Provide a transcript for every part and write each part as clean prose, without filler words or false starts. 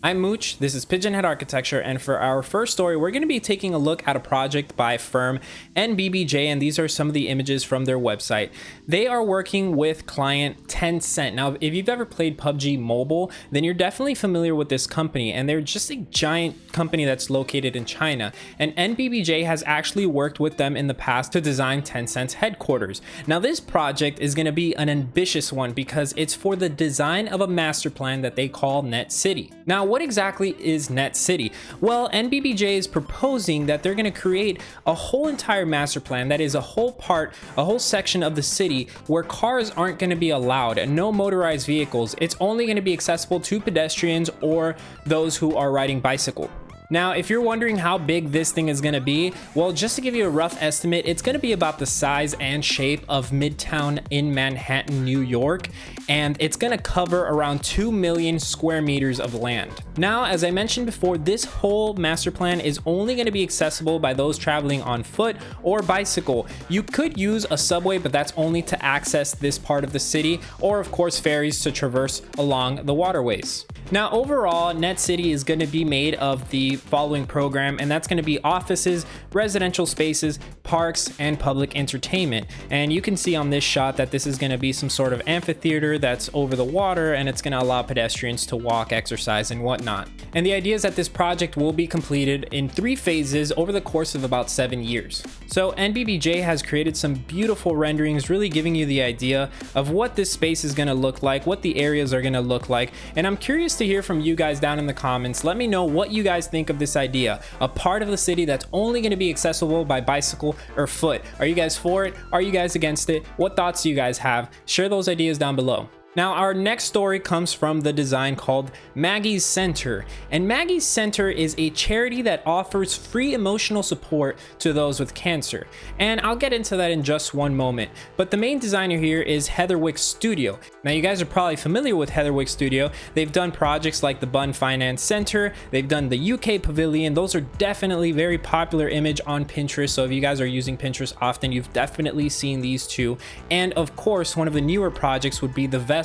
I'm Mooch, this is Pigeonhead Architecture, and for our first story, we're going to be taking a look at a project by firm NBBJ, and these are some of the images from their website. They are working with client Tencent. Now, if you've ever played PUBG Mobile, then you're definitely familiar with this company, and they're just a giant company that's located in China, and NBBJ has actually worked with them in the past to design Tencent's headquarters. Now, this project is going to be an ambitious one because it's for the design of a master plan that they call Net City. Now, what exactly is Net City? Well, NBBJ is proposing that they're going to create a whole entire master plan that is a whole section of the city where cars aren't going to be allowed and no motorized vehicles. It's only going to be accessible to pedestrians or those who are riding bicycle. Now, if you're wondering how big this thing is going to be, well, just to give you a rough estimate, it's going to be about the size and shape of Midtown in Manhattan, New York, and it's going to cover around 2 million square meters of land. Now, as I mentioned before, this whole master plan is only going to be accessible by those traveling on foot or bicycle. You could use a subway, but that's only to access this part of the city, or of course ferries to traverse along the waterways. Now, overall, Net City is going to be made of the following program, and that's going to be offices, residential spaces, parks, and public entertainment. And you can see on this shot that this is going to be some sort of amphitheater that's over the water, and it's going to allow pedestrians to walk, exercise, and whatnot. And the idea is that this project will be completed in 3 phases over the course of about 7 years. So NBBJ has created some beautiful renderings, really giving you the idea of what this space is going to look like, what the areas are going to look like. And I'm curious to hear from you guys down in the comments. Let me know what you guys think of this idea, a part of the city that's only going to be accessible by bicycle or foot. Are you guys for it? Are you guys against it? What thoughts do you guys have? Share those ideas down below. Now, our next story comes from the design called Maggie's Center. And Maggie's Center is a charity that offers free emotional support to those with cancer. And I'll get into that in just one moment. But the main designer here is Heatherwick Studio. Now, you guys are probably familiar with Heatherwick Studio. They've done projects like the Bun Finance Center. They've done the UK Pavilion. Those are definitely very popular image on Pinterest. So if you guys are using Pinterest often, you've definitely seen these two. And of course, one of the newer projects would be the Vessel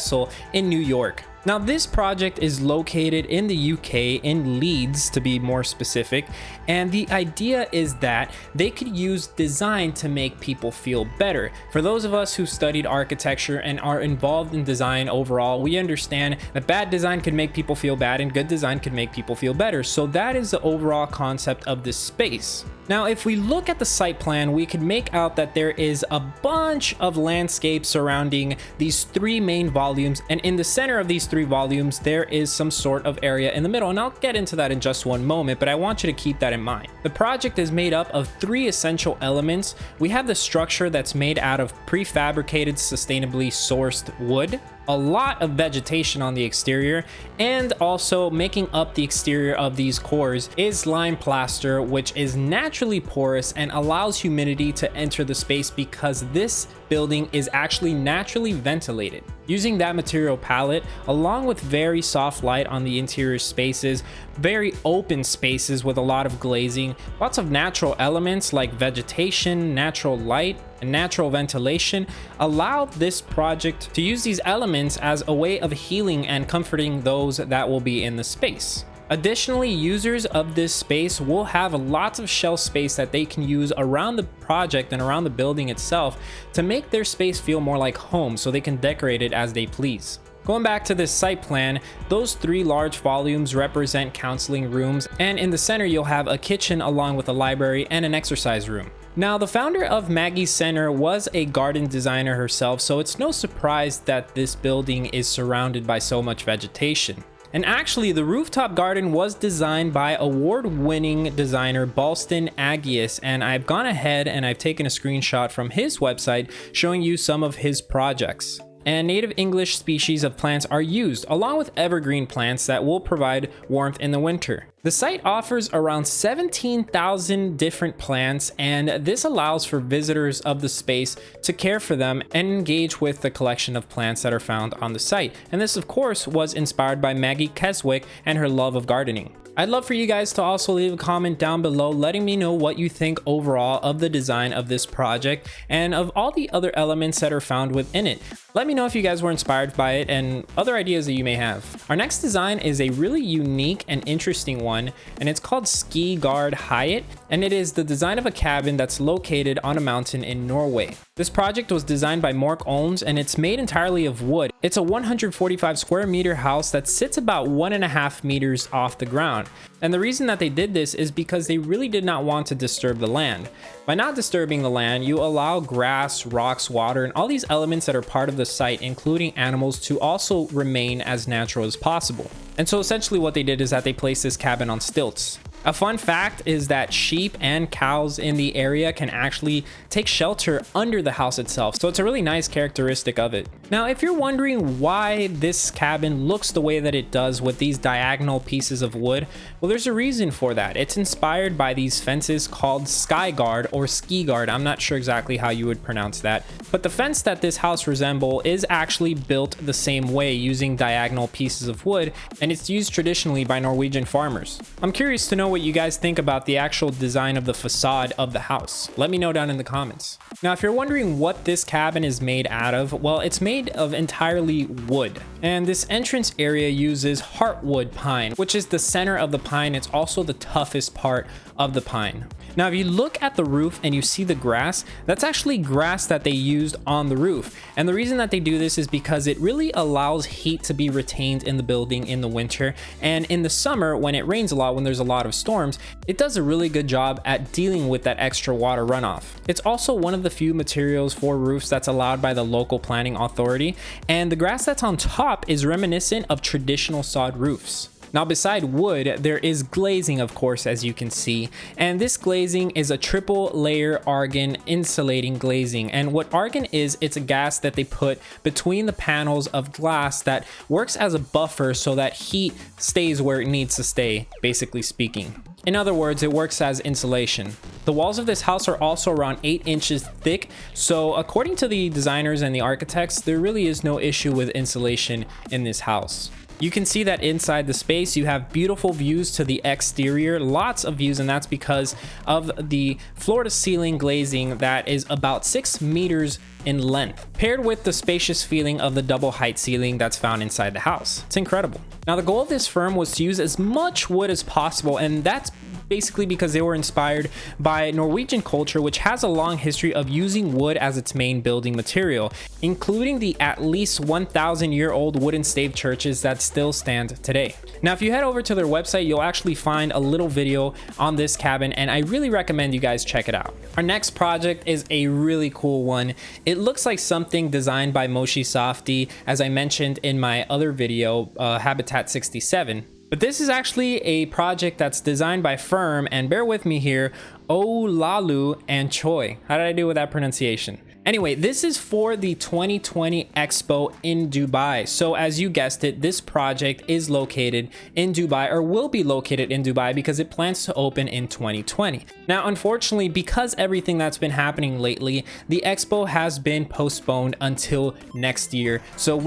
in New York. Now, this project is located in the UK, in Leeds to be more specific, and the idea is that they could use design to make people feel better. For those of us who studied architecture and are involved in design overall, we understand that bad design can make people feel bad and good design can make people feel better. So that is the overall concept of this space. Now, if we look at the site plan, we can make out that there is a bunch of landscape surrounding these 3 main volumes, and in the center of these 3 volumes, there is some sort of area in the middle, and I'll get into that in just one moment, but I want you to keep that in mind. The project is made up of 3 essential elements. We have the structure that's made out of prefabricated, sustainably sourced wood, a lot of vegetation on the exterior, and also making up the exterior of these cores is lime plaster, which is naturally porous and allows humidity to enter the space because this building is actually naturally ventilated. Using that material palette, along with very soft light on the interior spaces, very open spaces with a lot of glazing, lots of natural elements like vegetation, natural light, and natural ventilation allow this project to use these elements as a way of healing and comforting those that will be in the space. Additionally, users of this space will have lots of shelf space that they can use around the project and around the building itself to make their space feel more like home, so they can decorate it as they please. Going back to this site plan, those 3 large volumes represent counseling rooms, and in the center you'll have a kitchen along with a library and an exercise room. Now, the founder of Maggie's Center was a garden designer herself, so it's no surprise that this building is surrounded by so much vegetation. And actually, the rooftop garden was designed by award-winning designer Balston Agius, and I've gone ahead and I've taken a screenshot from his website showing you some of his projects. And native English species of plants are used, along with evergreen plants that will provide warmth in the winter. The site offers around 17,000 different plants, and this allows for visitors of the space to care for them and engage with the collection of plants that are found on the site. And this, of course, was inspired by Maggie Keswick and her love of gardening. I'd love for you guys to also leave a comment down below letting me know what you think overall of the design of this project and of all the other elements that are found within it. Let me know if you guys were inspired by it and other ideas that you may have. Our next design is a really unique and interesting one, and it's called Skigard Hyatt, and it is the design of a cabin that's located on a mountain in Norway. This project was designed by Mork Olms, and it's made entirely of wood. It's a 145 square meter house that sits about 1.5 meters off the ground. And the reason that they did this is because they really did not want to disturb the land. By not disturbing the land, you allow grass, rocks, water, and all these elements that are part of the site, including animals, to also remain as natural as possible. And so essentially what they did is that they placed this cabin on stilts. A fun fact is that sheep and cows in the area can actually take shelter under the house itself, so it's a really nice characteristic of it. Now, if you're wondering why this cabin looks the way that it does with these diagonal pieces of wood, well, there's a reason for that. It's inspired by these fences called Skygard or Skigard. I'm not sure exactly how you would pronounce that, but the fence that this house resembles is actually built the same way using diagonal pieces of wood, and it's used traditionally by Norwegian farmers. I'm curious to know what you guys think about the actual design of the facade of the house. Let me know down in the comments. Now, if you're wondering what this cabin is made out of, well, it's made of entirely wood. And this entrance area uses heartwood pine, which is the center of the pine. It's also the toughest part of the pine. Now, if you look at the roof and you see the grass, that's actually grass that they used on the roof. And the reason that they do this is because it really allows heat to be retained in the building in the winter. And in the summer, when it rains a lot, when there's a lot of storms, it does a really good job at dealing with that extra water runoff. It's also one of the few materials for roofs that's allowed by the local planning authority. And the grass that's on top is reminiscent of traditional sod roofs. Now, beside wood, there is glazing, of course, as you can see, and this glazing is a triple layer argon insulating glazing. And what argon is, it's a gas that they put between the panels of glass that works as a buffer so that heat stays where it needs to stay, basically speaking. In other words, it works as insulation. The walls of this house are also around 8 inches thick, so according to the designers and the architects, there really is no issue with insulation in this house. You can see that inside the space you have beautiful views to the exterior, lots of views, and that's because of the floor to ceiling glazing that is about 6 meters in length, paired with the spacious feeling of the double height ceiling that's found inside the house. It's incredible. Now, the goal of this firm was to use as much wood as possible, and that's basically because they were inspired by Norwegian culture, which has a long history of using wood as its main building material, including the at least 1,000-year-old wooden stave churches that still stand today. Now, if you head over to their website, you'll actually find a little video on this cabin, and I really recommend you guys check it out. Our next project is a really cool one. It looks like something designed by Moshe Safdie, as I mentioned in my other video, Habitat 67. But this is actually a project that's designed by Firm, and bear with me here, Olalu and Choi. How did I do with that pronunciation? Anyway, this is for the 2020 Expo in Dubai. So as you guessed it, this project is located in Dubai, or will be located in Dubai, because it plans to open in 2020. Now, unfortunately, because everything that's been happening lately, the Expo has been postponed until next year. So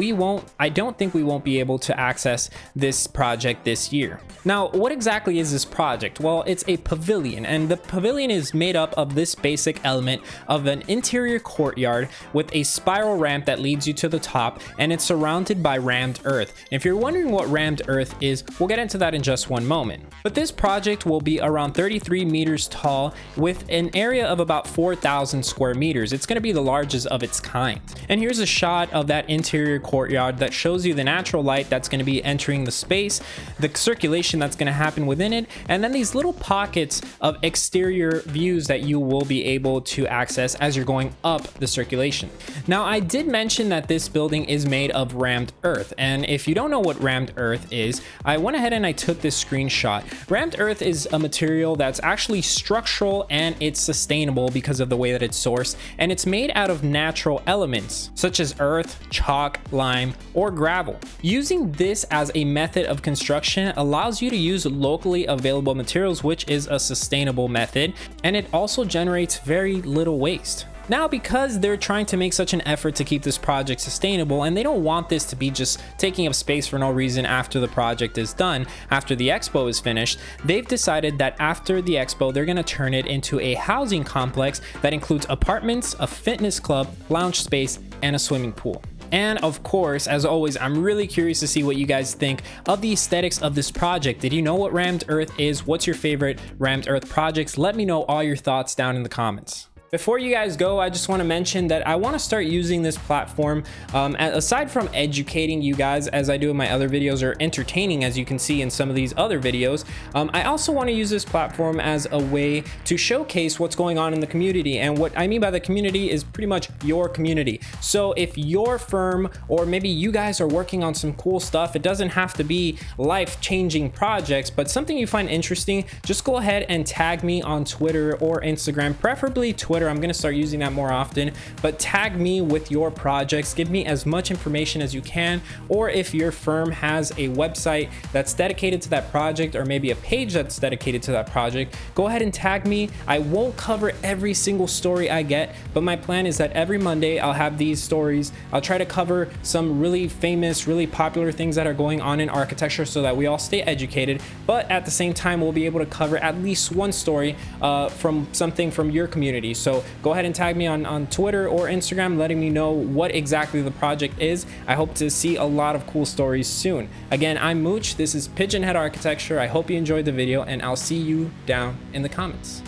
I don't think we won't be able to access this project this year. Now, what exactly is this project? Well, it's a pavilion, and the pavilion is made up of this basic element of an interior courtyard with a spiral ramp that leads you to the top, and it's surrounded by rammed earth. If you're wondering what rammed earth is, we'll get into that in just one moment. But this project will be around 33 meters tall with an area of about 4,000 square meters. It's going to be the largest of its kind. And here's a shot of that interior courtyard that shows you the natural light that's going to be entering the space, the circulation that's going to happen within it, and then these little pockets of exterior views that you will be able to access as you're going up the circulation. Now, I did mention that this building is made of rammed earth, and if you don't know what rammed earth is, I went ahead and I took this screenshot. Rammed earth is a material that's actually structural and it's sustainable because of the way that it's sourced, and it's made out of natural elements such as earth, chalk, lime, or gravel. Using this as a method of construction allows you to use locally available materials, which is a sustainable method, and it also generates very little waste. Now, because they're trying to make such an effort to keep this project sustainable, and they don't want this to be just taking up space for no reason after the project is done, after the expo is finished, they've decided that after the expo, they're going to turn it into a housing complex that includes apartments, a fitness club, lounge space, and a swimming pool. And of course, as always, I'm really curious to see what you guys think of the aesthetics of this project. Did you know what Rammed Earth is? What's your favorite Rammed Earth projects? Let me know all your thoughts down in the comments. Before you guys go, I just want to mention that I want to start using this platform, aside from educating you guys as I do in my other videos, or entertaining as you can see in some of these other videos. I also want to use this platform as a way to showcase what's going on in the community. And what I mean by the community is pretty much your community. So if your firm, or maybe you guys are working on some cool stuff, it doesn't have to be life-changing projects, but something you find interesting, just go ahead and tag me on Twitter or Instagram, preferably Twitter. I'm going to start using that more often, but tag me with your projects. Give me as much information as you can. Or if your firm has a website that's dedicated to that project, or maybe a page that's dedicated to that project, go ahead and tag me. I won't cover every single story I get, but my plan is that every Monday I'll have these stories. I'll try to cover some really famous, really popular things that are going on in architecture so that we all stay educated, but at the same time we'll be able to cover at least one story from something from your community. So go ahead and tag me on Twitter or Instagram, letting me know what exactly the project is. I hope to see a lot of cool stories soon. Again, I'm Mooch. This is Pigeonhead Architecture. I hope you enjoyed the video, and I'll see you down in the comments.